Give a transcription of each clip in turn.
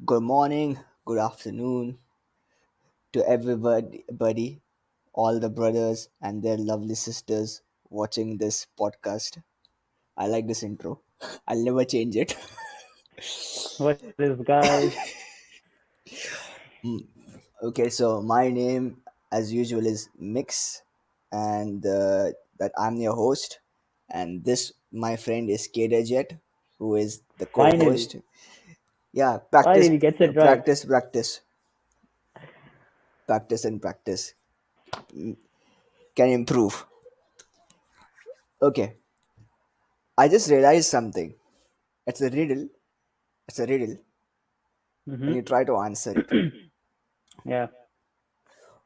Good morning, good afternoon to everybody, all the brothers and their lovely sisters watching this podcast. I like this intro. I'll never change it. What is, guys? Okay, so my name, as usual, is Mix, and that I'm your host. And this, my friend, is Caderjet, who is the Finally, co-host. Yeah, practice, finally gets it right. practice, practice, practice, and practice can improve. Okay, I just realized something. It's a riddle. It's a riddle, and Mm-hmm. you try to answer it. Yeah.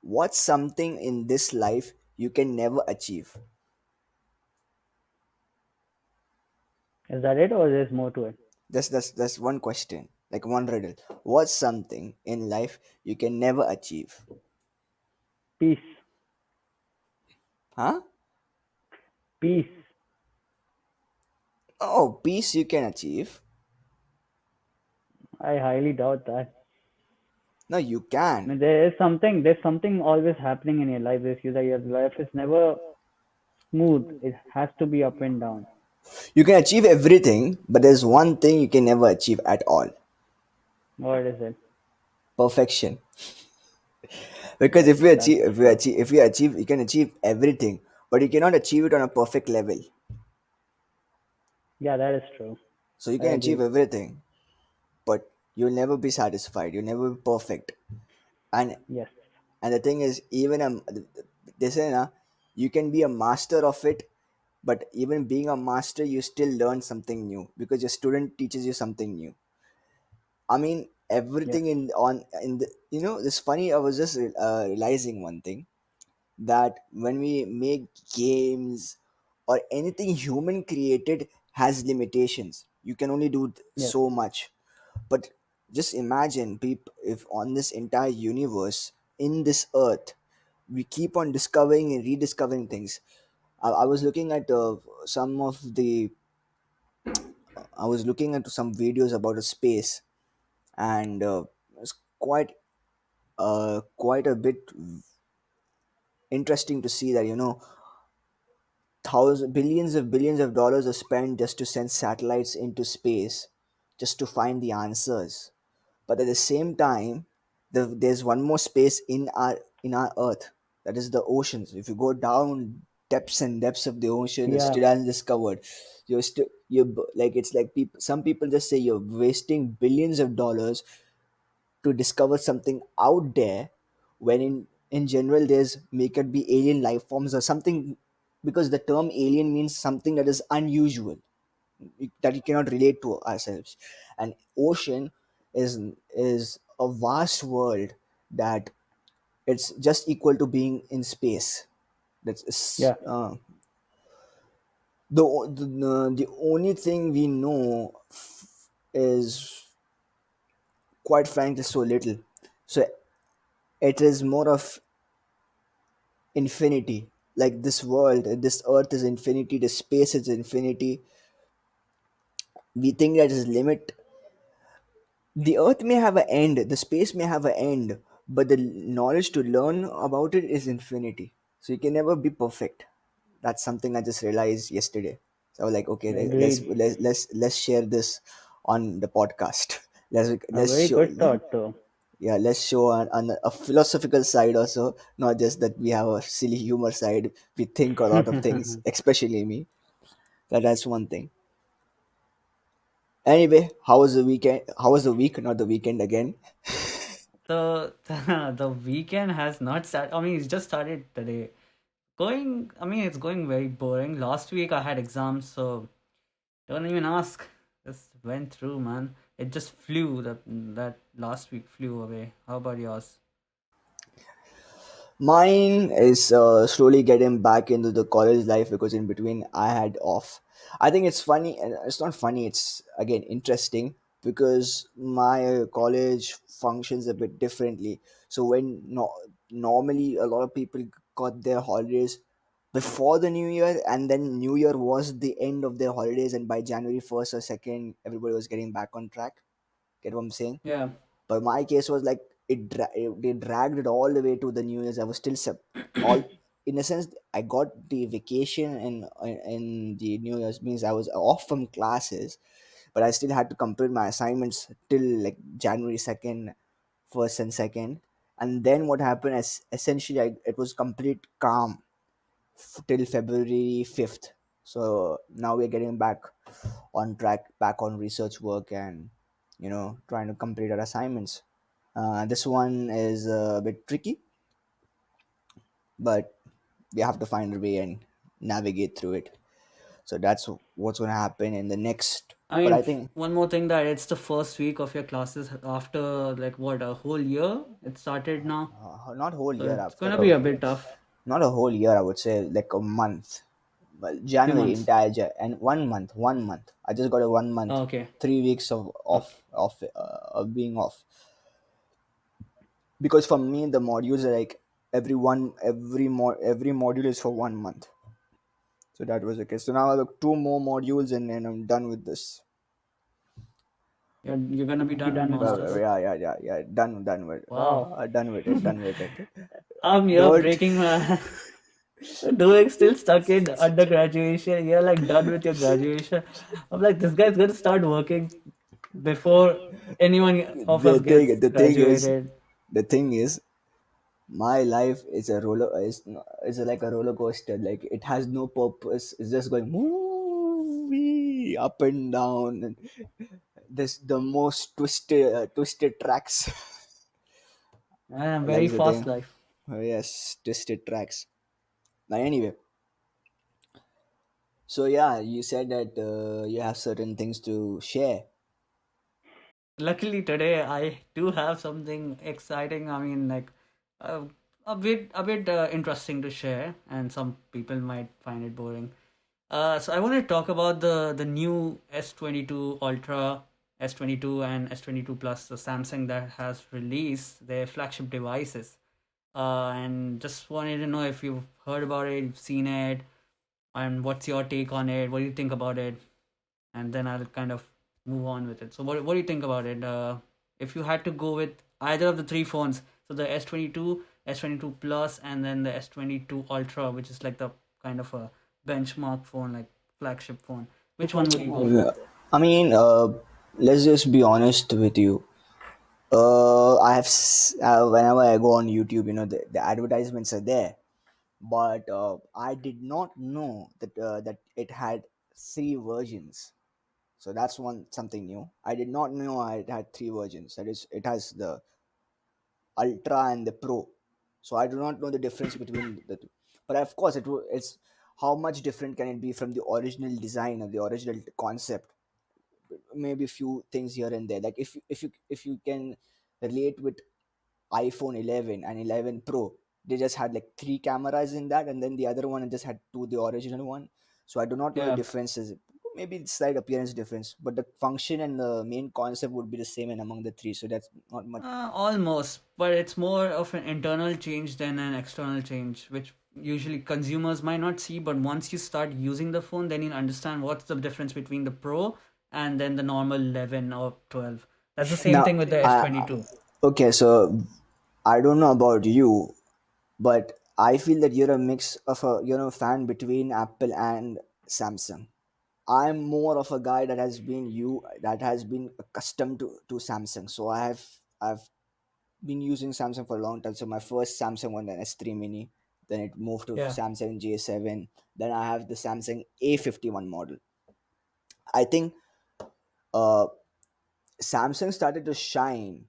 What's something in this life you can never achieve? Is that it, or there's more to it? That's one question, like one riddle. What's something in life you can never achieve? Peace. Huh? Peace. Oh, peace you can achieve. I highly doubt that. No, you I can. mean, there's something always happening in your life. If you that your life is never smooth, it has to be up and down. You can achieve everything, but there's one thing you can never achieve at all: What is it? perfection. Because Yes, that's true. if we achieve, you can achieve everything, but you cannot achieve it on a perfect level. Yeah, that is true. So you I can achieve agree. everything, but you'll never be satisfied. You'll never be perfect. And Yes. and the thing is, even they say na, you can be a master of it, but even being a master, you still learn something new because your student teaches you something new. I mean, Yes. everything in the this funny. I was just realizing one thing, that when we make games or anything human created has limitations. You can only do Yes. so much. But just imagine, people, if on this entire universe, in this earth, we keep on discovering and rediscovering things. I was looking at some of the I was looking at some videos about a space, and it's quite a bit interesting to see that thousands billions of dollars are spent just to send satellites into space, just to find the answers. But at the same time, there's one more space in our earth, that is the oceans. If you go down depths and depths of the ocean, it's Yeah. still undiscovered. Like, it's like some people just say you're wasting billions of dollars to discover something out there, when in general there's may could be alien life forms or something, because the term alien means something that is unusual, that you cannot relate to ourselves. And ocean is a vast world, that it's just equal to being in space. That's Yeah. the only thing we know is, quite frankly, so little. So it is more of infinity. Like, this world, this earth is infinity, the space is infinity. We think that is limit. The earth may have an end, the space may have an end, but the knowledge to learn about it is infinity. So you can never be perfect. That's something I just realized yesterday. So I was like, okay, Agreed. let's share this on the podcast. A Let's very show, good thought, though. yeah, let's show on a philosophical side also, not just that we have a silly humor side. We think a lot of things, especially me. That's one thing. Anyway, how was the weekend? How was the week? Not the weekend again. The weekend has not started. I mean, it's just started today. I mean, it's going very boring. Last week I had exams, so don't even ask. Just went through, man. It just flew. That last week flew away. How about yours? Mine is slowly getting back into the college life, because in between I had off. I think it's funny, and it's not funny. It's again interesting, because my college functions a bit differently. So when normally a lot of people got their holidays before the new year, and then new year was the end of their holidays, and by January 1st or 2nd, everybody was getting back on track. Get what I'm saying? Yeah. But my case was like they dragged it all the way to the New Year's. I was still all in a sense. I got the vacation in the New Year's, means I was off from classes, but I still had to complete my assignments till like January 2nd, first and second. And then what happened is essentially it was complete calm till February 5th. So now we're getting back on track, back on research work, and trying to complete our assignments. This one is a bit tricky, but we have to find a way and navigate through it. So that's what's going to happen in the next. I But mean, I think one more thing, that it's the first week of your classes after like what, a whole year. It started now, not whole so year it's after gonna be a bit tough. not a whole year. I would say like a month. Well, Few January months. entire and 1 month. 1 month. I just got a 1 month. Okay. 3 weeks of Okay. of being off, because for me the modules are like every module is for 1 month. So that was the case. So now I have two more modules, and I'm done with this. You're gonna be Be done with done with masters. masters. Yeah. Done with. Wow. Done with it. Done with it. I'm here Don't. breaking my doing still stuck in undergraduation. You're like done with your graduation. I'm like, this guy's gonna start working before anyone of the us thing. gets The thing is, graduated. the thing is, my life is a is like a roller coaster. Like it has no purpose. It's just going woo up and down, and this the most twisted tracks. And very That's the fast thing. life. Oh, yes, twisted tracks. But anyway, so yeah, you said that you have certain things to share. Luckily today I do have something exciting. I mean, like uh, a bit interesting to share, and some people might find it boring. So I want to talk about the new S22 Ultra, S22 and S22 Plus, the Samsung that has released their flagship devices. And just wanted to know if you've heard about it, you've seen it, and what's your take on it. What do you think about it? And then I'll kind of move on with it. So what do you think about it? If you had to go with either of the three phones, so the S22, S22 Plus, and then the S22 Ultra, which is like the kind of a benchmark phone, like flagship phone, which one would you go for? Yeah. I mean, let's just be honest with you. Whenever I go on YouTube, the advertisements are there, but I did not know that it had three versions. So that's something new. I did not know it had three versions. That is, it has the Ultra and the Pro. So I do not know the difference between the two. But of course, it's how much different can it be from the original design or the original concept? Maybe a few things here and there. Like if you can relate with iPhone 11 and 11 Pro, they just had like three cameras in that, and then the other one just had two, the original one. So I do not know the Yeah. differences. Maybe it's slight appearance difference, but the function and the main concept would be the same and among the three. So that's not much. Almost, but it's more of an internal change than an external change, which usually consumers might not see. But once you start using the phone, then you'll understand what's the difference between the Pro and then the normal 11 or 12. That's the same Now, thing with the S22. okay, so I don't know about you, but I feel that you're a mix of a fan between Apple and Samsung. I'm more of a guy that has been accustomed to Samsung. So I've been using Samsung for a long time. So my first Samsung one, then S3 Mini, then it moved to Yeah. Samsung J7. Then I have the Samsung A51 model. I think uh, Samsung started to shine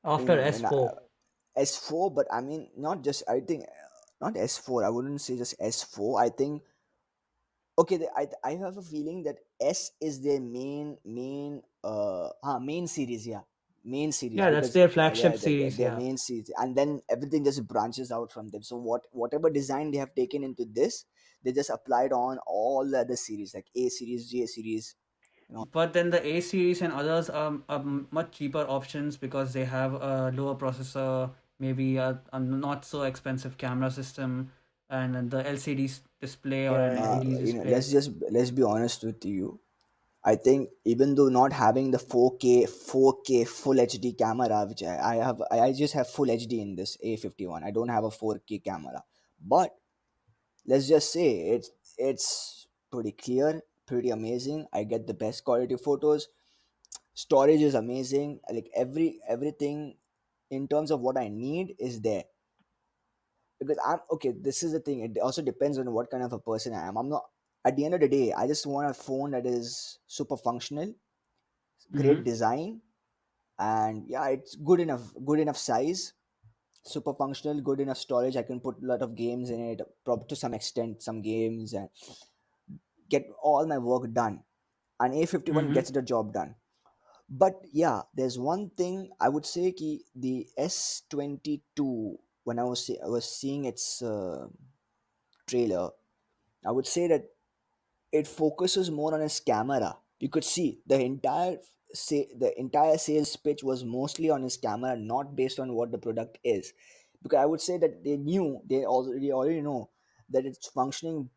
After in S4. S4, but I mean not just. I think not S4. I wouldn't say just S4. I think okay. I have a feeling that S is their main series. Yeah, main series, Yeah, that's because their yeah, flagship series. their Yeah. main series, and then everything just branches out from them. So whatever design they have taken into this, they just applied on all the other series like A series, J series. But then the A series and others are much cheaper options because they have a lower processor, maybe a not so expensive camera system, and then the LCD display or an Yeah, LED display. Let's be honest with you. I think even though not having the 4K full HD camera, which I have, I just have full HD in this A51. I don't have a 4K camera, but let's just say it's pretty clear, pretty amazing. I get the best quality photos. Storage is amazing. Like everything in terms of what I need is there. Because I'm okay. This is the thing. It also depends on what kind of a person I am. I'm not. At the end of the day, I just want a phone that is super functional, great Mm-hmm. design, and yeah, it's good enough size, super functional, good enough storage. I can put a lot of games in it, to some extent, some games, and get all my work done. And A51 Mm-hmm. gets the job done. But yeah, there's one thing I would say ki the S22, when I was seeing its trailer, I would say that it focuses more on its camera. You could see the entire sales pitch was mostly on his camera, not based on what the product is. Because I would say that they already know that its functioning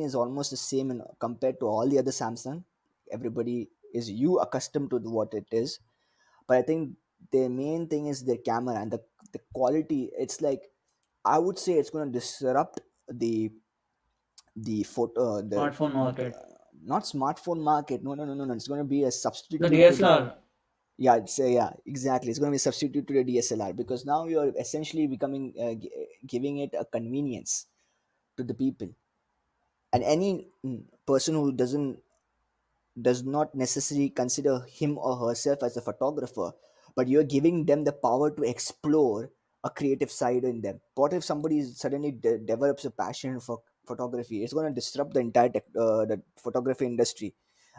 is almost the same compared to all the other Samsung. Everybody is you accustomed to what it is, but I think the main thing is their camera and the quality. It's like I would say it's going to disrupt the photo the Smartphone photo market. not smartphone market. No, no, no, no, no. It's going to be a The substitute to the DSLR. yeah. It's yeah, exactly. It's going to be a substitute to the DSLR, because now you're essentially becoming giving it a convenience to the people. And any person who does not necessarily consider him or herself as a photographer, but you're giving them the power to explore a creative side in them. What if somebody suddenly develops a passion for photography? It's going to disrupt the entire the photography industry.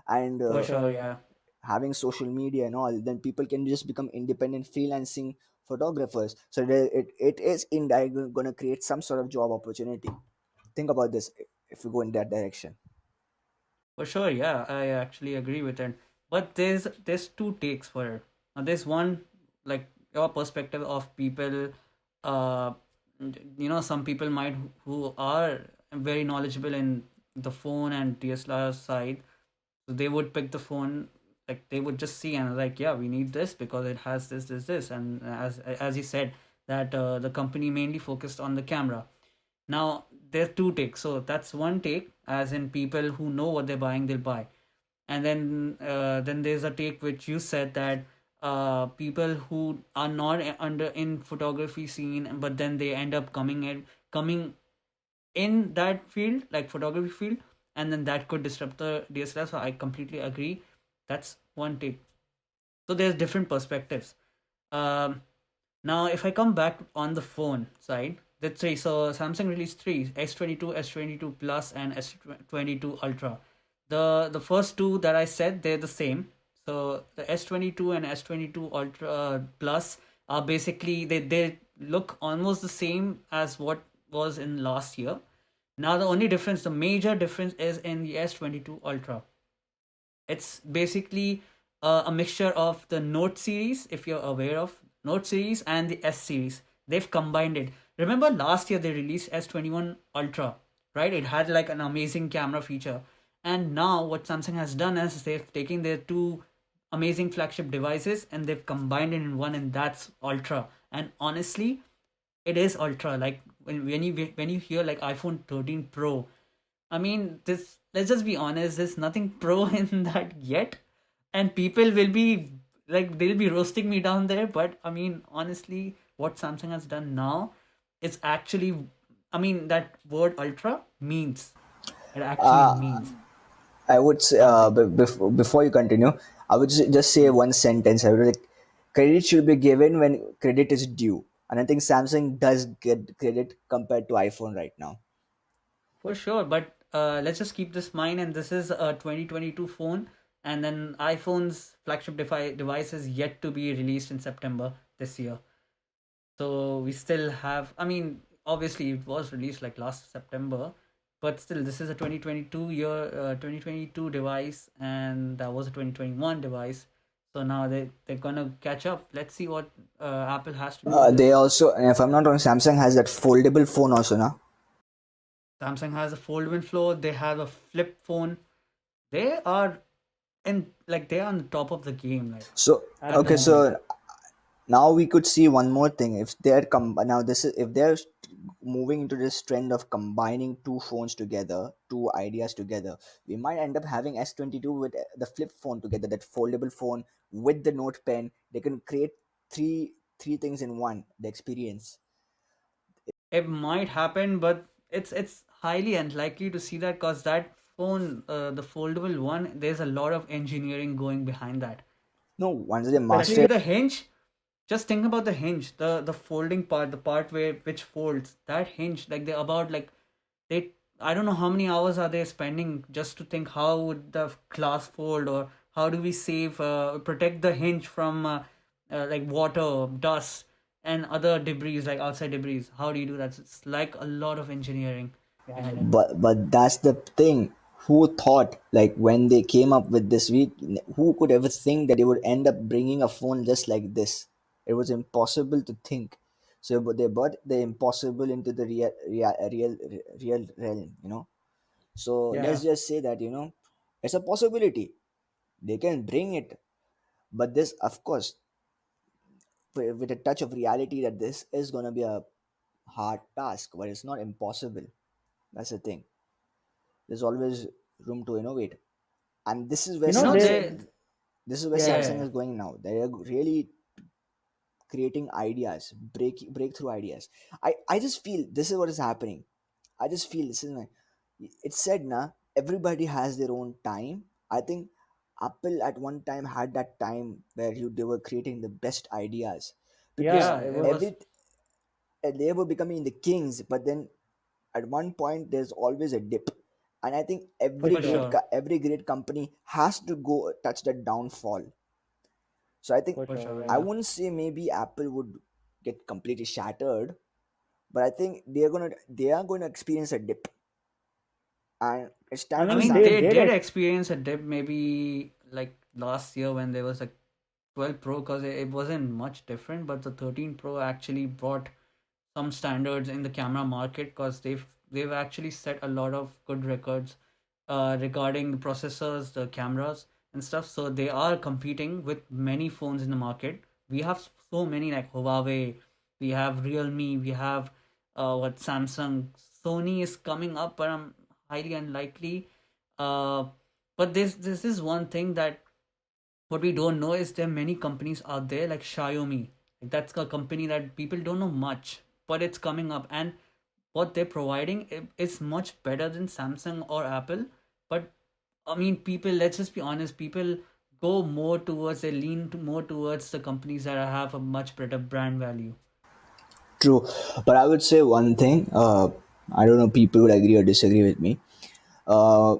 And For sure, Sure, yeah. yeah. having social media and all, then people can just become independent freelancing photographers. So it is indirectly going to create some sort of job opportunity. Think about this if we go in that direction. For sure, yeah, I actually agree with it. But there's two takes for it. Now, there's one, like your perspective of people, uh, some people might who are very knowledgeable in the phone and DSLR side, so they would pick the phone, like they would just see and like, yeah, we need this because it has this, and as you said that the company mainly focused on the camera. Now there are two takes. So that's one take, as in people who know what they're buying, they'll buy. And then there's a take which you said that people who are not under in photography scene, but then they end up coming in that field, like photography field, and then that could disrupt the DSLR. So I completely agree. That's one take. So there's different perspectives. Um, Now, if I come back on the phone side, the three. So Samsung released three: S22, S22 Plus, and S22 Ultra. The first two that I said, they're the same. So the S22 and S22 Ultra Plus are basically they look almost the same as what was in last year. Now the only difference, the major difference, is in the S22 Ultra. It's basically a mixture of the Note series, if you're aware of Note series, and the S series. They've combined it. Remember last year they released S21 Ultra, right? It had like an amazing camera feature. And now what Samsung has done is they've taken their two amazing flagship devices and they've combined it in one, and that's Ultra. And honestly, it is Ultra. Like when you hear like iPhone 13 Pro, I mean, this. Let's just be honest. There's nothing pro in that yet, and people will be like they'll be roasting me down there. But I mean, honestly, what Samsung has done now is actually, I mean, that word ultra means it actually uh, means I would say, something. before you continue, I would just say Hmm. one sentence. I would like, credit should be given when credit is due, and I think Samsung does get credit compared to iPhone right now. For sure, but let's just keep this in mind. And this is a 2022 phone, and then iPhone's flagship device is yet to be released in September this year. So we still have, I mean, obviously it was released like last September, but still this is a 2022 device, and that was a 2021 device. So now they're gonna catch up. Let's see what Apple has to do with They this. also, and if I'm not wrong, Samsung has that foldable phone also now. Samsung has a foldable phone. They have a flip phone. They are in like they are on the top of the game like So at the okay, Absolutely. moment. so now we could see one more thing. If they're now this is if they're moving into this trend of combining two phones together, two ideas together, we might end up having S22 with the flip phone together, that foldable phone with the Note Pen. They can create three things in one. The experience. It might happen, but it's highly unlikely to see that because that phone, the foldable one, there's a lot of engineering going behind that. No, once they Especially master. Especially the hinge. Just think about the hinge, the folding part, the part where which folds. That hinge, like they're about like they I don't know how many hours are they spending just to think how would the glass fold or how do we save protect the hinge from like water, dust, and other debris like outside debris. How do you do that? It's like a lot of engineering behind behind it. it. But that's the thing. Who thought, like when they came up with this, who could ever think that they would end up bringing a phone just like this? It was impossible to think. So but they brought the impossible into the real realm, you know. So Yeah. let's Yeah, just say that, you know, it's a possibility. They can bring it, but this, of course, with a touch of reality, that this is gonna be a hard task, but it's not impossible. That's the thing. There's always room to innovate, and this is where You you know, know they, they. Samsung, this is where yeah, Samsung Yeah, is going now. They are really creating ideas, breakthrough ideas. I just feel this is what is happening. I just feel this is my. It's said na, everybody has their own time. I think Apple at one time had that time where they were creating the best ideas, because yeah, yeah, it it was was every they were becoming the kings, but then at one point there's always a dip, and I think for for sure, sure, every great company has to go touch that downfall. So I think for for sure, sure, I yeah. yeah. wouldn't say maybe Apple would get completely shattered, but I think they are going to experience a dip, and it's I time I for mean, mean, they Sam. they did did it. experience a dip maybe like last year when there was a 12 Pro because it wasn't much different, but the 13 Pro actually brought some standards in the camera market because they've actually set a lot of good records regarding the processors, the cameras and stuff. So they are competing with many phones in the market. We have so many like Huawei, we have Realme, we have what Samsung, Sony is coming up, but I'm highly unlikely. Uh, but this is one thing that what we don't know is there are many companies out there like Xiaomi. Like that's a company that people don't know much, but it's coming up, and what they're providing is much better than Samsung or Apple. But I mean, people. Let's just be honest. People go more towards they lean more towards the companies that have a much better brand value. True, but I would say one thing. I don't know, people would agree or disagree with me. Uh,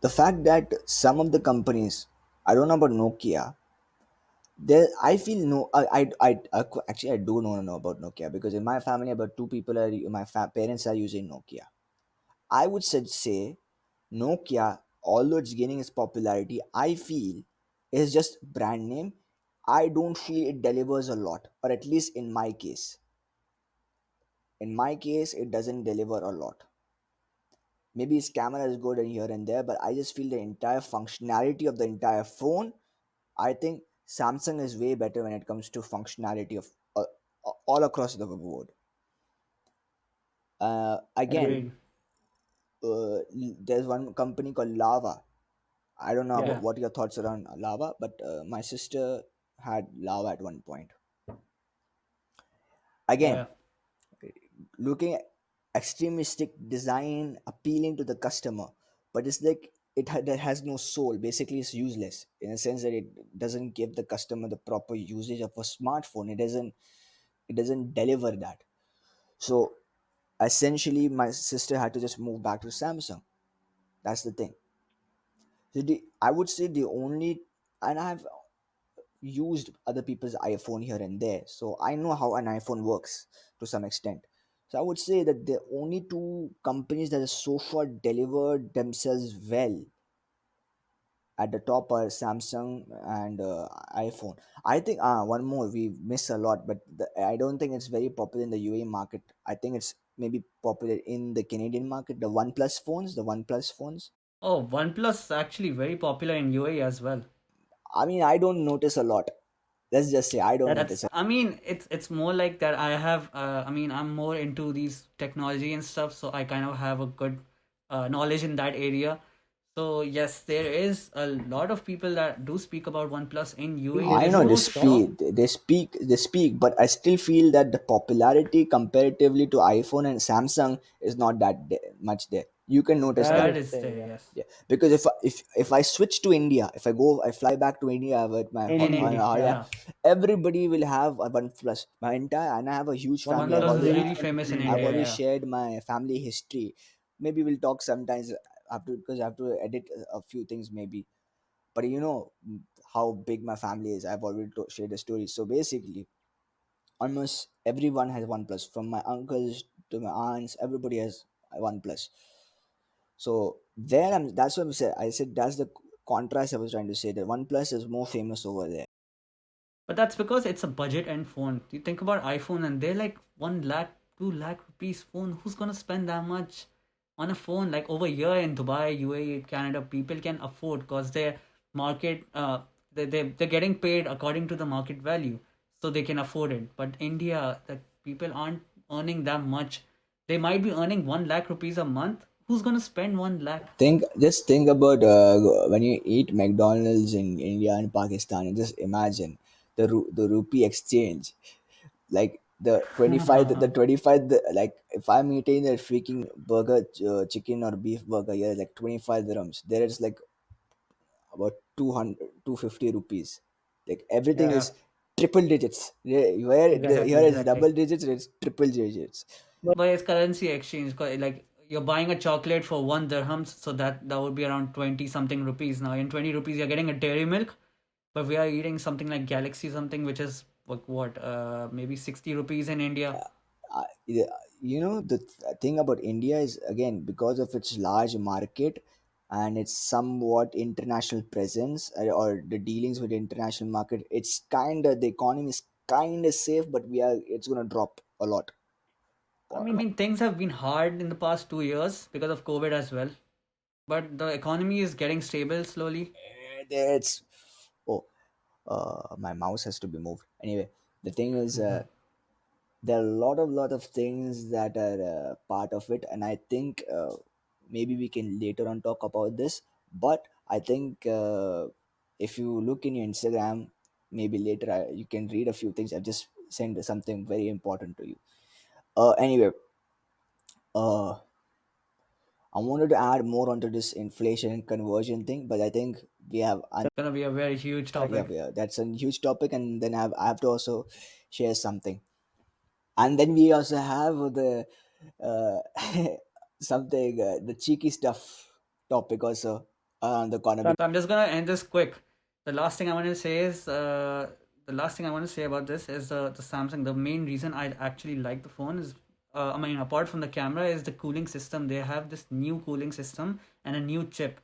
the fact that some of the companies, I don't know about Nokia. There, I feel no. Actually I do know about Nokia, because in my family about two people are parents are using Nokia. I would say Nokia, although it's gaining its popularity, I feel is just brand name. I don't feel it delivers a lot, or at least in my case. In my case, it doesn't deliver a lot. Maybe its camera is good and here and there, but I just feel the entire functionality of the entire phone. I think Samsung is way better when it comes to functionality of all across the board. Again, Agreed. Agreed. there's one company called Lava. I don't know Yeah. about Yeah, what your thoughts are on Lava, but my sister had Lava at one point. Yeah. Again, yeah, looking at extremistic design appealing to the customer, but it's like that has no soul. Basically, it's useless in a sense that it doesn't give the customer the proper usage of a smartphone. It doesn't deliver that. So essentially, my sister had to just move back to Samsung. That's the thing. So I would say the only, and I've used other people's iPhone here and there, so I know how an iPhone works to some extent. So I would say that the only two companies that have so far delivered themselves well at the top are Samsung and iPhone. I think one more we miss a lot, but I don't think it's very popular in the UAE market. I think it's maybe popular in the Canadian market. The OnePlus phones. Oh, OnePlus is actually very popular in UAE as well. I mean, I don't notice a lot. Let's just say I don't That's notice That's, a. I mean, it's more like that. I have, I mean, I'm more into these technology and stuff, so I kind of have a good knowledge in that area. So yes, there is a lot of people that do speak about OnePlus in we UAE. I There's know they no shop. shop. speak, but I still feel that the popularity comparatively to iPhone and Samsung is not that much there. You can notice That that. That is is there, there, yeah. yes. Yeah, because if I switch to India, if I fly back to India with my In In India, India, yeah. yeah, yeah. everybody will have a OnePlus. My entire and I have a huge family. OnePlus OnePlus is is really really famous famous in in I've India, India, yeah. already yeah. shared my family history. Maybe we'll talk sometimes after because I have to edit a few things maybe. But you know how big my family is. I've already shared the story. So basically, almost everyone has OnePlus, from my uncles to my aunts. Everybody has OnePlus. So there, that's what I'm saying. I said that's the contrast I was trying to say. That OnePlus is more famous over there. But that's because it's a budget end phone. You think about iPhone and they're like 1 lakh, 2 lakh rupees phone. Who's gonna spend that much on a phone? Like over here in Dubai, UAE, Canada, people can afford because their market, they're getting paid according to the market value, so they can afford it. But India, that people aren't earning that much. They might be earning 1 lakh rupees a month. Who's gonna spend 1 lakh? Think about when you eat McDonald's in India and Pakistan, and just imagine the rupee exchange. Like the 25, the 25, like if I'm eating a freaking burger, chicken or beef burger here, like 25 dirhams. There is like about 200, 250 rupees. Like everything Yeah, Yeah, is triple digits. Yeah, where exactly, here is exactly. double digits, it's triple digits. But but it's currency exchange. Like you're buying a chocolate for 1 dirhams, so that would be around 20 something rupees. Now in 20 rupees, you're getting a dairy milk, but we are eating something like Galaxy something, which is like what, maybe 60 rupees in India. Yeah, you know the thing about India is again because of its large market and its somewhat international presence, or the dealings with the international market. It's kind of, the economy is kind of safe, but it's gonna drop a lot. I I mean, mean, things have been hard in the past 2 years because of COVID as well, but the economy is getting stable slowly. It's oh, my mouse has to be moved. Anyway, the thing is, there are a lot of things that are part of it, and I think maybe we can later on talk about this. But I think if you look in your Instagram, maybe later you can read a few things. I've just sent something very important to you. Anyway, uh, I wanted to add more onto this inflation and conversion thing, but I think we have Gonna be a very huge yeah, topic. yeah, that's a huge topic, and then I have to also share something. And then we also have the uh, something, the cheeky stuff topic also around the corner. so So I'm just gonna end this quick. The last thing I want to say is, the last thing I want to say about this is the Samsung. The main reason I actually like the phone is, I mean, apart from the camera, is the cooling system. They have this new cooling system and a new chip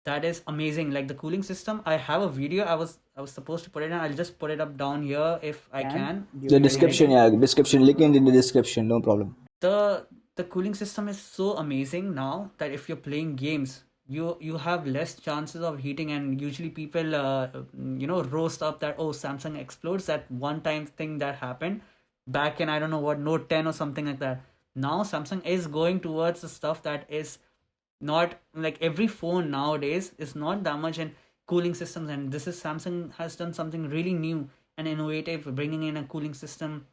that is amazing. Like the cooling system, I have a video. I was supposed to put it in. I'll just put it up down here if I can can. The during the Link description, it. editing. yeah, description, link it in the description, no problem. the the cooling system is so amazing now that if you're playing games, you have less chances of heating. And usually people roast up that, oh, Samsung explodes, that one time thing that happened back in, I don't know what, Note 10 or something like that. Now Samsung is going towards the stuff that is not like, every phone nowadays is not that much in cooling systems, and this is Samsung has done something really new and innovative, bringing in a cooling system.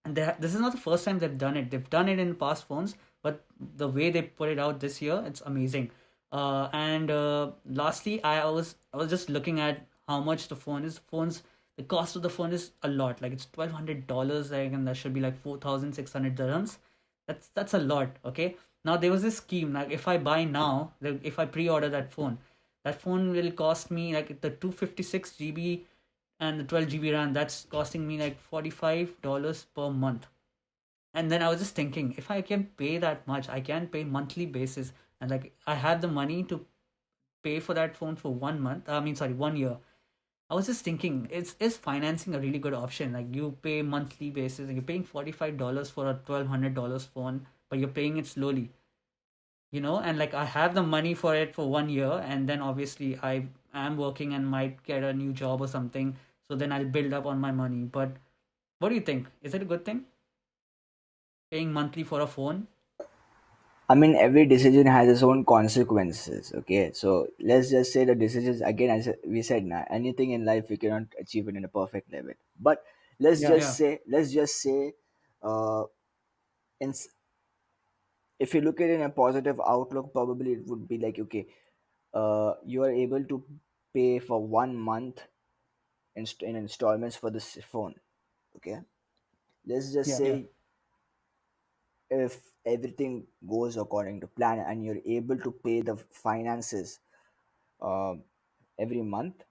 And this is not the first time they've done it. They've done it in past phones, but the way they put it out this year, it's amazing. And lastly, I was just looking at how much the phone is. Phones, the cost of the phone is a lot. Like it's $1,200, like, and that should be like 4,600 dirhams. That's a lot. Okay. Now there was this scheme. Like if I buy now, like if I pre-order that phone will cost me like the 256 GB and the 12 GB RAM. That's costing me like $45 per month. And then I was just thinking, if I can pay that much, I can pay monthly basis, and like I have the money to pay for that phone for 1 month. I mean, sorry, 1 year. I was just thinking, is financing a really good option? Like you pay monthly basis, and you're paying $45 for a $1,200 phone, but you're paying it slowly. and like I have the money for it for 1 year, and then obviously I am working and might get a new job or something. So then I'll build up on my money. But what do you think? Is it a good thing paying monthly for a phone? I mean, every decision has its own consequences. Okay, so let's just say the decisions again, as we said, now anything in life we cannot achieve it in a perfect level. But Yeah. Yeah, let's just say, uh, in, if you look at it in a positive outlook, probably it would be like, okay, you are able to pay for 1 month in installments for this phone. Okay, let's just Yeah. yeah, say if everything goes according to plan and you're able to pay the finances uh, every month,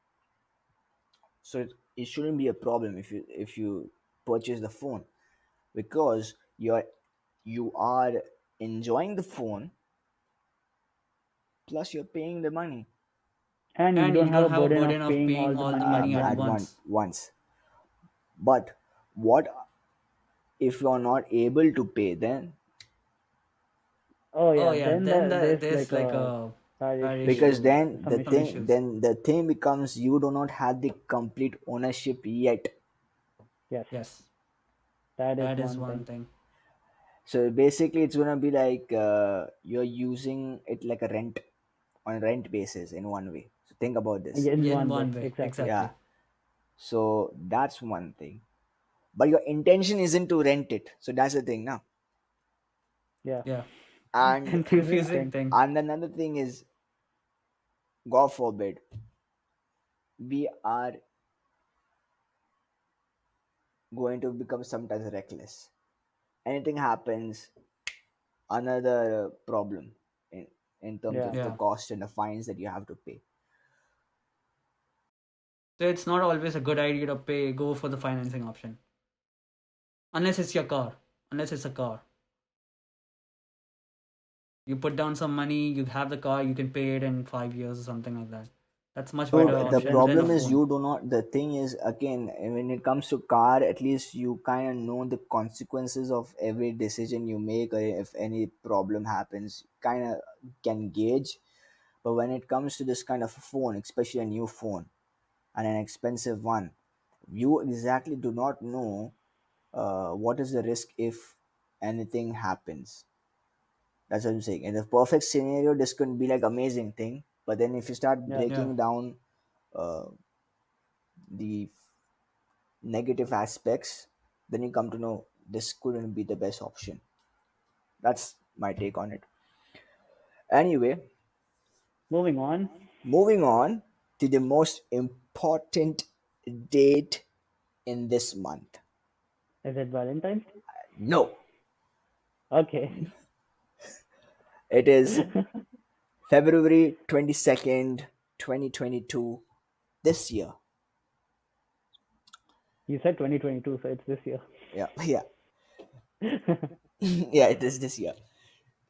so it shouldn't be a problem if you purchase the phone, because you are enjoying the phone plus you're paying the money And you and don't you have don't a have a burden burden of of paying paying all the all the money at money at once. at once. once. But what if you're not able to pay? Then Oh Oh yeah, yeah, then then there's there's like like a a bad bad because issue, issue, then some the some issues. thing issues. then the thing becomes you do not have the complete ownership yet. Yes, Yes, that is that is one one thing. thing. So basically it's gonna be like you're using it like a rent, on rent basis in one way. So think about this. In In one one way, way, exactly. Yeah. exactly. So that's one thing. But your intention isn't to rent it. So that's the thing now. Yeah, Yeah, And confusing confusing thing. thing. and another thing is, God forbid, we are going to become sometimes reckless. Anything happens, another problem in terms Yeah, of the Yeah. cost and the fines that you have to pay. So it's not always a good idea to go for the financing option. Unless it's your car. Unless it's a car. You put down some money, you have the car, you can pay it in 5 years or something like that. That's much So better but the option then than a problem is phone. you do not. The thing is again, when it comes to car, at least you kind of know the consequences of every decision you make, or if any problem happens, kind of can gauge. But when it comes to this kind of a phone, especially a new phone and an expensive one, you exactly do not know what is the risk if anything happens. That's what I'm saying. In the perfect scenario, this could be like amazing thing. But then if you start yeah, Yeah. breaking down uh, the negative aspects, then you come to know this couldn't be the best option. That's my take on it. Anyway, moving on. moving on to the most important date in this month. Is it Valentine's? No, Okay. it is February 22nd, 2022, this year. You said 2022, so it's this year. Yeah, yeah, yeah, it is this year.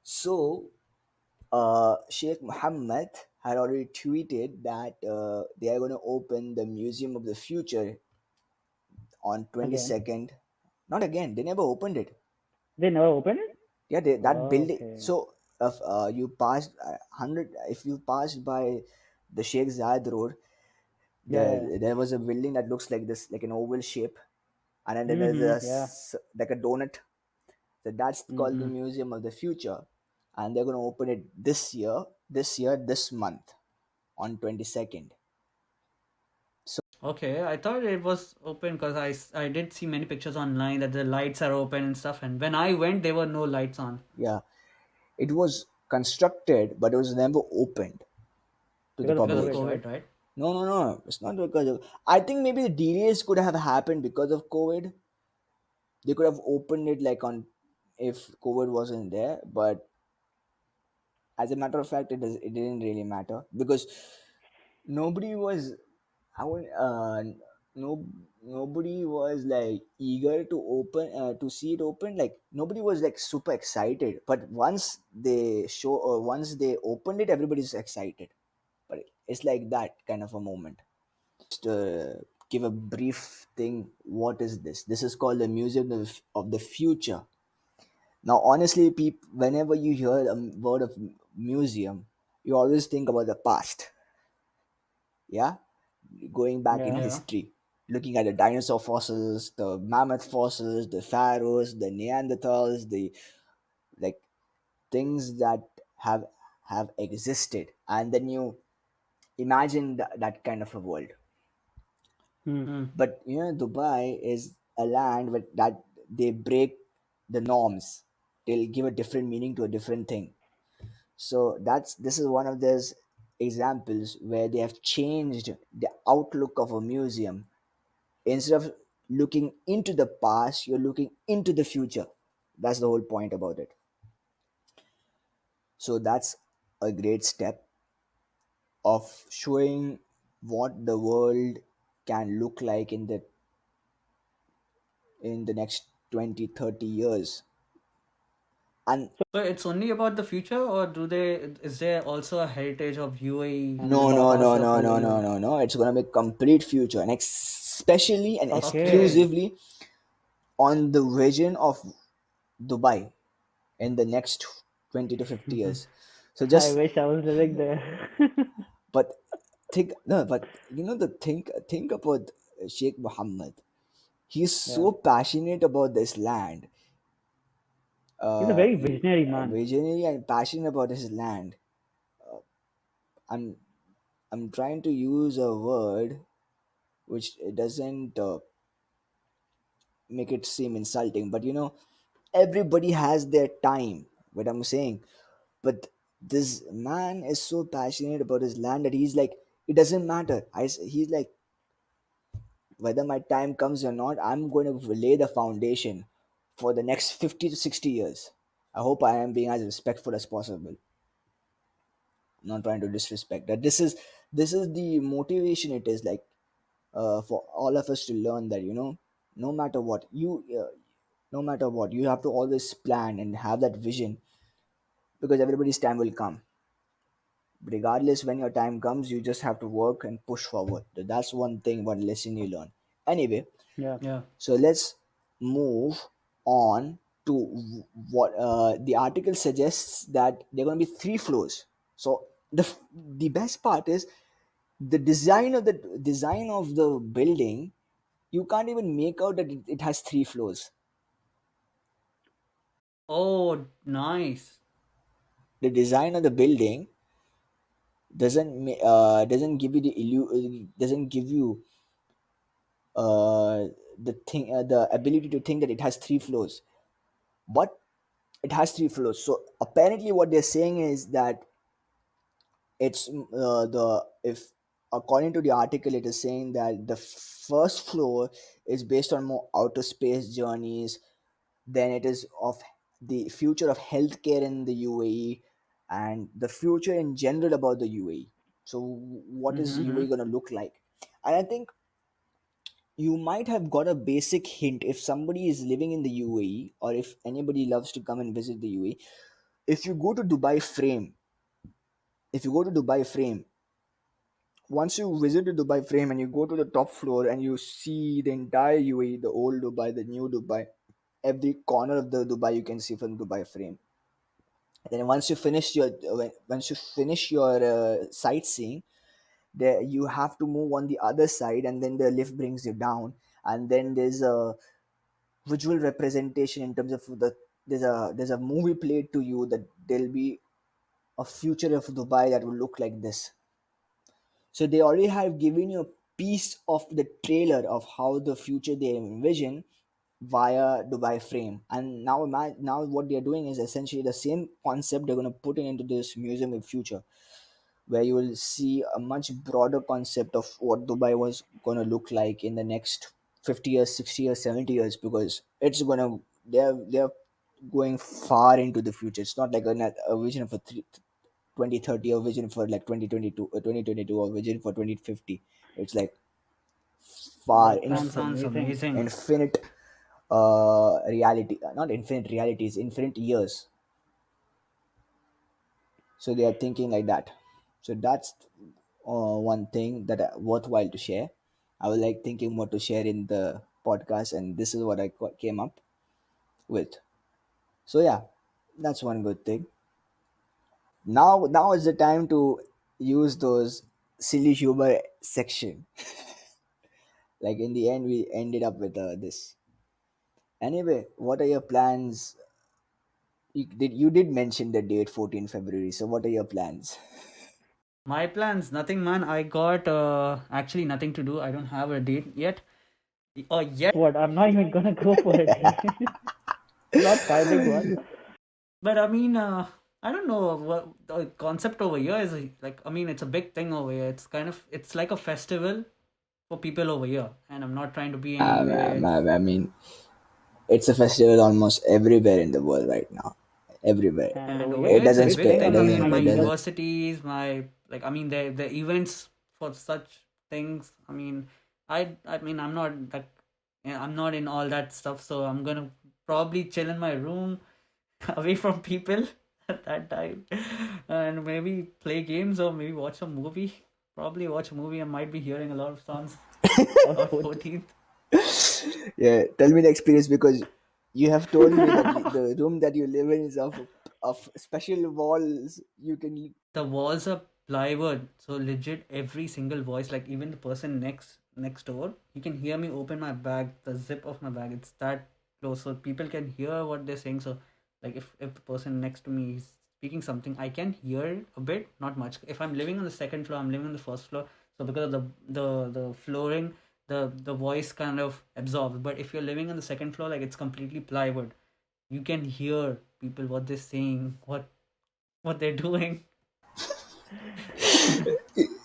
So, Sheikh Mohammed had already tweeted that they are going to open the Museum of the Future on Again, 22nd. Not again, they never opened it. they never opened it. Yeah, that building. Okay. So, if you passed 100, if you passed by the Sheikh Zayed Road, Yeah, yeah. there was a building that looks like this, like an oval shape, and then there's Mm-hmm. Yeah. like a donut. So that's called the Mm-hmm. Museum of the Future, and they're going to open it this month on 22nd. Okay, I thought it was open because I did see many pictures online that the lights are open and stuff. And when I went, there were no lights on Yeah, it was constructed, but it was never opened to the Because of because of public. COVID, right? COVID, right? No, no, no. It's not because of. I think maybe the delays could have happened because of COVID. They could have opened it like on if COVID wasn't there, but as a matter of fact, it didn't really matter because nobody was. I would no nobody was like eager to open to see it open. Like nobody was like super excited. But once they opened it, everybody's excited. But it's like that kind of a moment. Give a brief thing. What is this? This is called the Museum of the Future. Now, honestly, whenever you hear a word of museum, you always think about the past. Yeah, going back in Yeah. Yeah. history, looking at the dinosaur fossils, the mammoth fossils, the pharaohs, the Neanderthals, the like things that have have existed, and then you imagine that kind of a world. Hmm. Hmm. But Dubai is a land where that they break the norms. They'll give a different meaning to a different thing. So this is one of those examples where they have changed the outlook of a museum. Instead of looking into the past, you're looking into the future. That's the whole point about it. So that's a great step of showing what the world can look like in the next 20, 30 years. And So it's only about the future, or is there also a heritage of UAE no, and the no, no, past of no, no, no, UAE? no, no, it's going to be complete future, and especially and Okay. Okay. exclusively on the vision of Dubai in the next 20 to 50 years. So I just wish I was living there. but think no but the think about Sheikh Mohammed. He's Yeah. so passionate about this land, He's a very visionary man. visionary and passionate about his land. I'm i'm trying to use a word which doesn't make it seem insulting, but everybody has their time, what I'm saying. But this man is so passionate about his land that he's like, it doesn't matter. He's like, whether my time comes or not, I'm going to lay the foundation for the next 50 to 60 years. I hope I am being as respectful as possible. I'm not trying to disrespect that. This is the motivation. It is like, for all of us to learn that, no matter what no matter what, you have to always plan and have that vision, because everybody's time will come. Regardless, when your time comes, you just have to work and push forward. That's one thing, one lesson you learn. Anyway, Yeah. Yeah. so let's move on to what the article suggests, that there are going to be three floors. So the best part is the design of the building. You can't even make out that it has three floors. Oh, nice. The design of the building doesn't give you doesn't give you uh, the ability to think that it has three floors, but it has three floors. So apparently what they're saying is that it's the if according to the article, it is saying that the first floor is based on more outer space journeys. Then it is of the future of healthcare in the UAE, and the future in general about the UAE. So what is Mm-hmm. UAE going to look like? And I think you might have got a basic hint if somebody is living in the UAE, or if anybody loves to come and visit the UAE. If you go to Dubai Frame, if you go to Dubai Frame, once you visit the Dubai Frame and you go to the top floor and you see the entire UAE, the old Dubai, the new Dubai, every corner of the Dubai you can see from Dubai Frame. And then once you finish your sightseeing, there you have to move on the other side, and then the lift brings you down, and then there's a visual representation in terms of there's a movie played to you that there'll be a future of Dubai that will look like this. So they already have given you a piece of the trailer of how the future they envision via Dubai Frame. And now what they're doing is essentially the same concept they're going to put it into this museum of future, where you will see a much broader concept of what Dubai was going to look like in the next 50 years, 60 years, 70 years, because it's going to they're going far into the future. It's not like a vision for 2030, or vision for like 2022 or 2022, or vision for 2050. It's like far That sounds Sounds amazing. amazing. infinite reality, not infinite realities, infinite years. So they are thinking like that. So that's one thing that worthwhile to share. I was like thinking what to share in the podcast, and this is what I came up with. So yeah, that's one good thing. Now is the time to use those silly humor section. Like in the end, we ended up with this. Anyway, what are your plans? You did mention the date 14 February. So what are your plans? My plans, nothing, man. I got actually nothing to do. I don't have a date yet. Yet, What? I'm not even gonna go for a date. I'm not finding one. but I mean, I don't know what the concept over here is. Like, I mean, it's a big thing over here. It's like a festival for people over here, and I'm not trying to be any weird. I mean, it's a festival almost everywhere in the world right now. Everywhere. And And over over here, It here, it's it's a a doesn't big big spare. thing It thing. I in mean, doesn't. my It my doesn't. universities, my like, I mean, the events for such things. I mean, I mean, I'm not like, yeah, I'm not in all that stuff. So I'm gonna probably chill in my room, away from people at that time, and maybe play games or maybe watch a movie. Probably watch a movie. I might be hearing a lot of songs on on 14th. 14th. Yeah, tell me the experience because you have told me that the room that you live in is of special walls. You can. The walls are plywood, so legit every single voice, like even the person next door, he can hear me open my bag, the zip of my bag. It's that close, so people can hear what they're saying. So, like if the person next to me is speaking something, I can hear it a bit, not much. If I'm living on the second floor, I'm living on the first floor, so because of the flooring, the voice kind of absorbs. But if you're living on the second floor, like it's completely plywood, you can hear people what they're saying, what they're doing.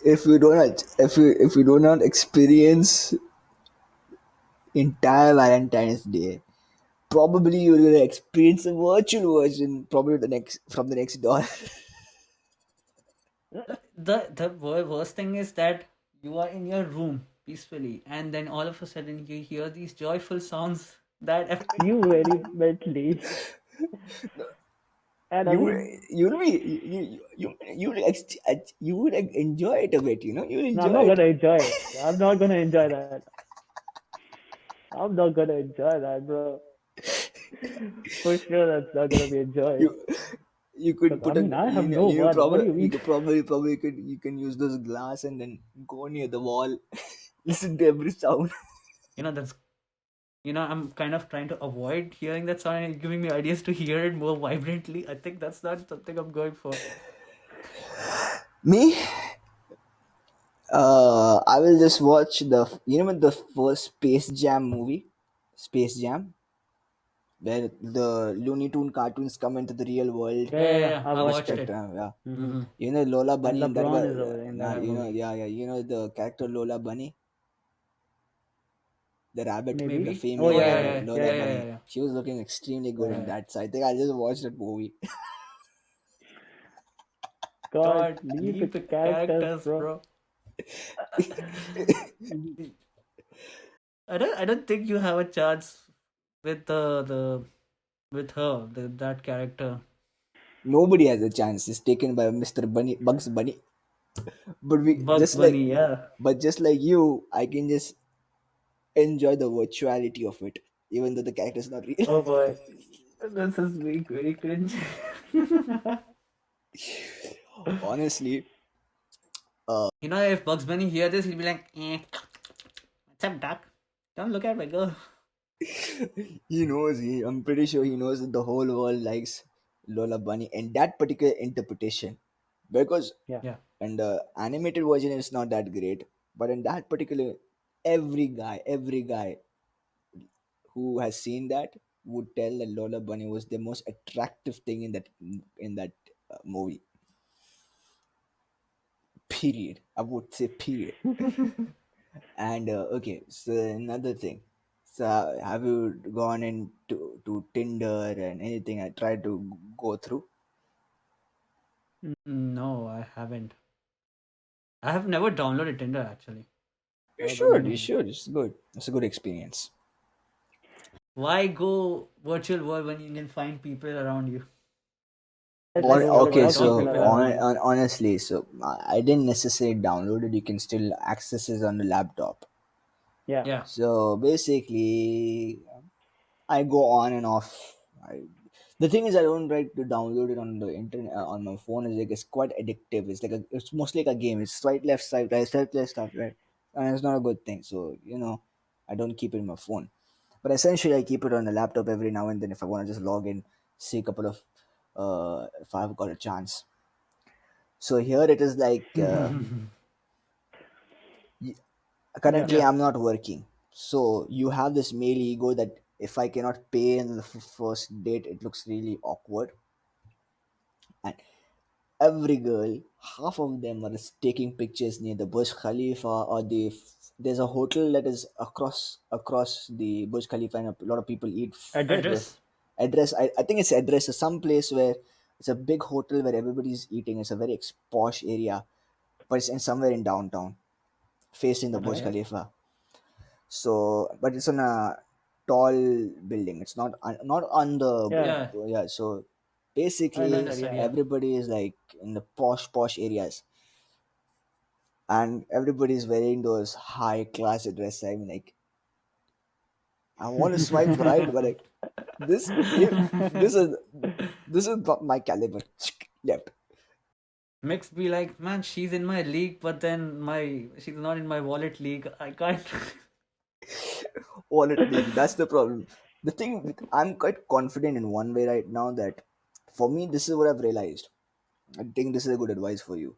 If you do not experience entire Valentine's Day, probably you're gonna experience a virtual version. Probably the next from the next door. The worst thing is that you are in your room peacefully, and then all of a sudden you hear these joyful sounds that You very mentally. And I you mean, you'll be you would enjoy it a bit. You'll no, I'm enjoy not it. gonna enjoy it. I'm not gonna enjoy that. I'm not gonna enjoy that, bro. For sure, that's not gonna be enjoyed. You you could Because I put a mean, I have you know no you one. What do probably you you mean? could probably could you can use those glass and then go near the wall, listen to every sound. that's I'm kind of trying to avoid hearing that sound and giving me ideas to hear it more vibrantly. I think that's not something I'm going for. Me, I will just watch the first Space Jam movie, Space Jam, where the Looney Tune cartoons come into the real world. Yeah, yeah, yeah. Yeah, I I watched watched it. it. Yeah. Hmm. Lola And Bunny in that LeBron guy. is over in Nah, that movie. yeah, yeah. The character Lola Bunny, the rabbit, the Maybe. Maybe. Oh famous Oh yeah, yeah, yeah, rabbit, yeah, yeah, Lola yeah, yeah. yeah, Bunny. yeah, yeah. She was looking extremely good in Yeah. that. So I think I just watched that movie. God, God, leave the leave the characters, characters, bro. bro. I don't think you have a chance with the with her, that character. Nobody has a chance. It's taken by Mr. Bunny, Bugs Bunny. But we Bugs Bunny, yeah. just like you, I can just enjoy the virtuality of it, even though the character is not real. Oh boy. This is very, very cringe. Honestly, If Bugs Bunny hear this, he'll be like, what's up, duck? Don't look at my girl. he knows. I'm pretty sure he knows that the whole world likes Lola Bunny and that particular interpretation, because Yeah. Yeah. and the animated version is not that great, but in that particular, every guy who has seen that would tell that Lola Bunny was the most attractive thing in that movie. Period. I would say period. And okay, so another thing. So have you gone into Tinder and anything? I tried to go through. No, I haven't. I have never downloaded Tinder actually. You But should. You then, should. It's good. It's a good experience. Why go virtual world when you can find people around you? let's On, Less go number okay, without of so people people around on, around me. you. on honestly, so I didn't necessarily download it. You can still access it on the laptop. Yeah. Yeah. So basically, I go on and off. The thing is, I don't like to download it on the internet on my phone. Is like it's quite addictive. It's mostly like a game. It's swipe left, stuff, right? And it's not a good thing. So I don't keep it in my phone. But essentially, I keep it on the laptop every now and then if I want to just log in, see a couple of if I've got a chance. So here it is like y- Yeah. currently Yeah. I'm not working. So you have this male ego that if I cannot pay in the first date, it looks really awkward. And every girl, half of them are just taking pictures near the Burj Khalifa or there's a hotel that is across the Burj Khalifa and a lot of people eat Address. there. Address. Address, I think it's address, some place where it's a big hotel where everybody's eating. It's a very posh area, but it's in somewhere in downtown, facing the Burj Okay. Khalifa. So, but it's on a tall building. It's not on the Yeah. Yeah. yeah. So I basically, understood. Understood. Yeah. Yeah. everybody is like in the posh areas, and everybody's wearing those high class dresses. I mean, like I want to swipe right, but like this, if this is not my caliber. Left. Mix be like, man, she's in my league, but then she's not in my wallet league. I can't. Wallet league. That's the problem. The thing I'm quite confident in one way right now that for me, this is what I've realized. I think this is a good advice for you.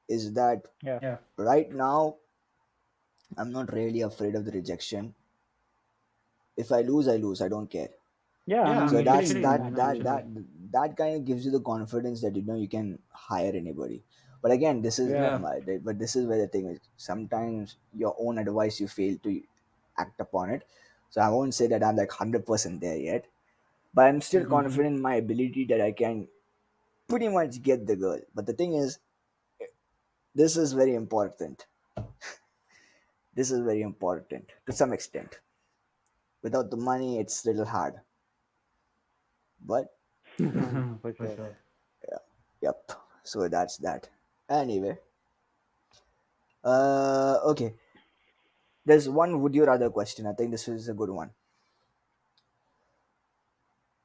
Is that Yeah. Yeah. right now I'm not really afraid of the rejection. If I lose, I lose. I don't care. Yeah. I Yeah. I mean, So mean, that's literally, literally, that man. that literally. that that kind of gives you the confidence that you can hire anybody. But again, this is Yeah. Yeah. my but this is where the thing is. Sometimes your own advice you fail to act upon it. So I won't say that I'm like 100% there yet, but I'm still confident in my ability that I can pretty much get the girl. But the thing is, this is very important. This is very important to some extent. Without the money, it's a little hard. But For For sure. sure. yep. So that's that. Anyway, okay. There's one would you rather question. I think this is a good one.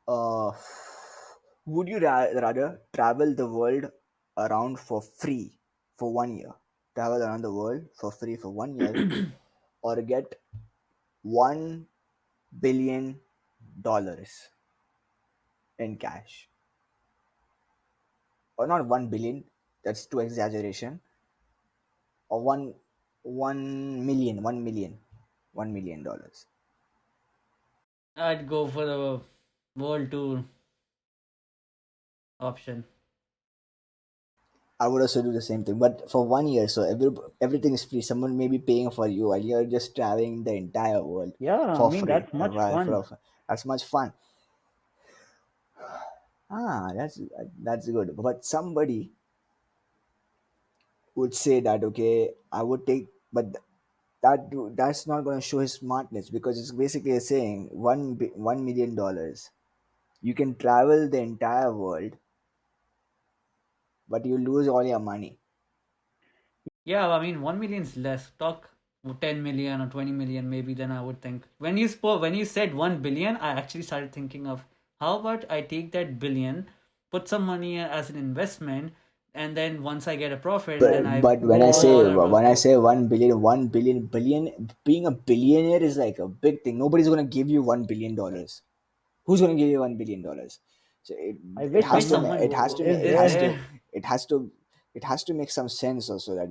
Uh, would you rather travel the world around for free for 1 year? Travel around the world for free for 1 year, or get $1 billion in cash, or not 1 billion. That's too exaggeration. Or 1 million, $1 million. I'd go for the world tour option. I would also do the same thing, but for 1 year, so everything is free. Someone may be paying for you, and you're just traveling the entire world Yeah. I for mean, free. that's much fun. That's much fun. That's good. But somebody would say that okay, I would take, but that's not going to show his smartness because it's basically saying $1 million. You can travel the entire world, but you lose all your money. Yeah, I mean, 1 million's less. Talk 10 million or 20 million, maybe. Then I would think. When you said 1 billion, I actually started thinking of how about I take that billion, put some money as an investment, and then once I get a profit, then I But when I go say all out when of I it. say 1 billion, 1 billion, being a billionaire is like a big thing. Nobody's gonna give you $1 billion. Who's gonna give you $1 billion? So I it wish Maybe has to someone someone it has to is it is has there. to there. it has to it has to make some sense also that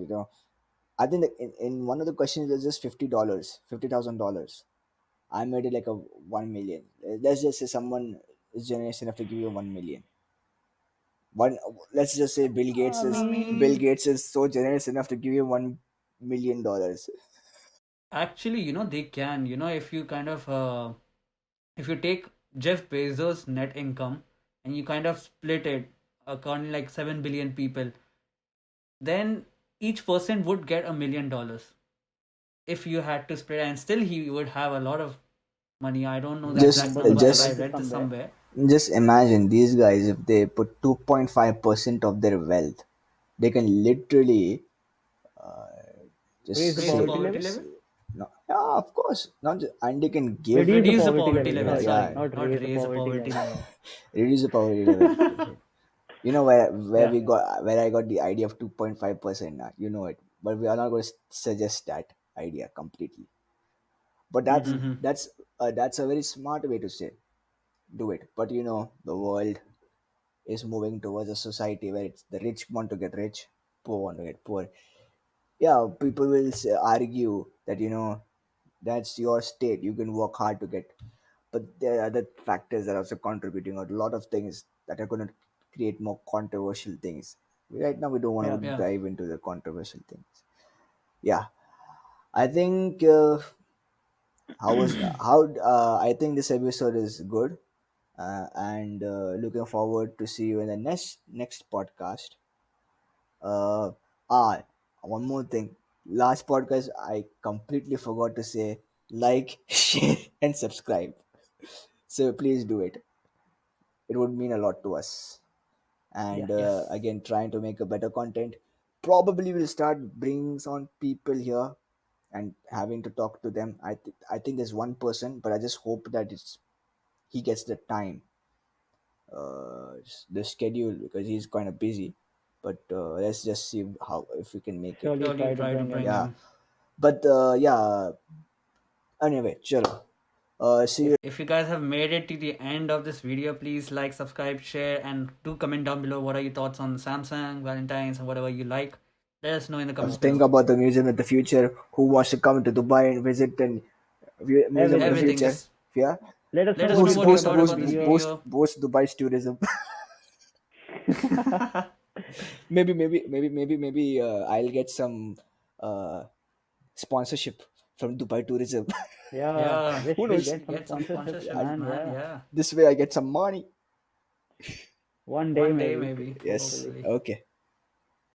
I think that in one of the questions there's just $50, $50,000. I made it like a 1 million. Let's just say someone is generous enough to give you 1 million. One, let's just say I Bill mean, Gates is so generous enough to give you $1 million. Actually, they can. If you kind of if you take Jeff Bezos' net income and you kind of split it according like 7 billion people, then each person would get $1 million if you had to split, and still he would have a lot of money. I don't know the Just exact numbers number, would be but I just crunches read this somewhere. somewhere. just imagine these guys if they put 2.5% of their wealth, they can literally Raise just the Raise the say poverty poverty level. level. No, yeah, of course. Not just, and they can give Reduce the Reduce the poverty poverty level. level. Sorry, yeah, Sorry, not not raise the raise the poverty poverty level. level. reduce the poverty level. You know where Yeah, we got where I got the idea of 2.5%. You know it, but we are not going to suggest that idea completely. But that's mm-hmm. Mm-hmm. that's that's a very smart way to say do it. But you know the world is moving towards a society where it's the rich want to get rich, poor want to get poor. Yeah, people will argue that that's your state. You can work hard to get, but there are other factors that are also contributing, or a lot of things that are going to create more controversial things. Right now, we don't want Yeah, to Yeah. dive into the controversial things. Yeah, I think I think this episode is good, and looking forward to see you in the next podcast. Uh, One more thing. Last podcast, I completely forgot to say like, share, and subscribe. So please do it. It would mean a lot to us. And yes, Yes. again, trying to make a better content. Probably we'll start bringing on people here and having to talk to them. I think there's one person, but I just hope that he gets the time, the schedule, because he's kind of busy. But let's just see how if we can make it. surely Surely try to try to bring bring him. Yeah, him. but yeah. Anyway, chalo. See you. If you guys have made it to the end of this video, please like, subscribe, share, and do comment down below what are your thoughts on Samsung, Valentine's, and whatever you like. Let us know in the comments Think below. about the museum in the future. Who wants to come to Dubai and visit and museum in the Everything. Everything. future? Just Yeah, Let us let know us what know you boost, what you thought boost, thought about this boost, about this video. boost, video. boost Dubai's tourism. Maybe I'll get some uh, sponsorship from Dubai tourism. Yeah, Yeah, wish Who we knows? wish get we some get some sponsorships, sponsorships, man. man. Yeah, Yeah, This way I get some money. one day one day maybe, maybe, Yes. hopefully. hopefully. Okay.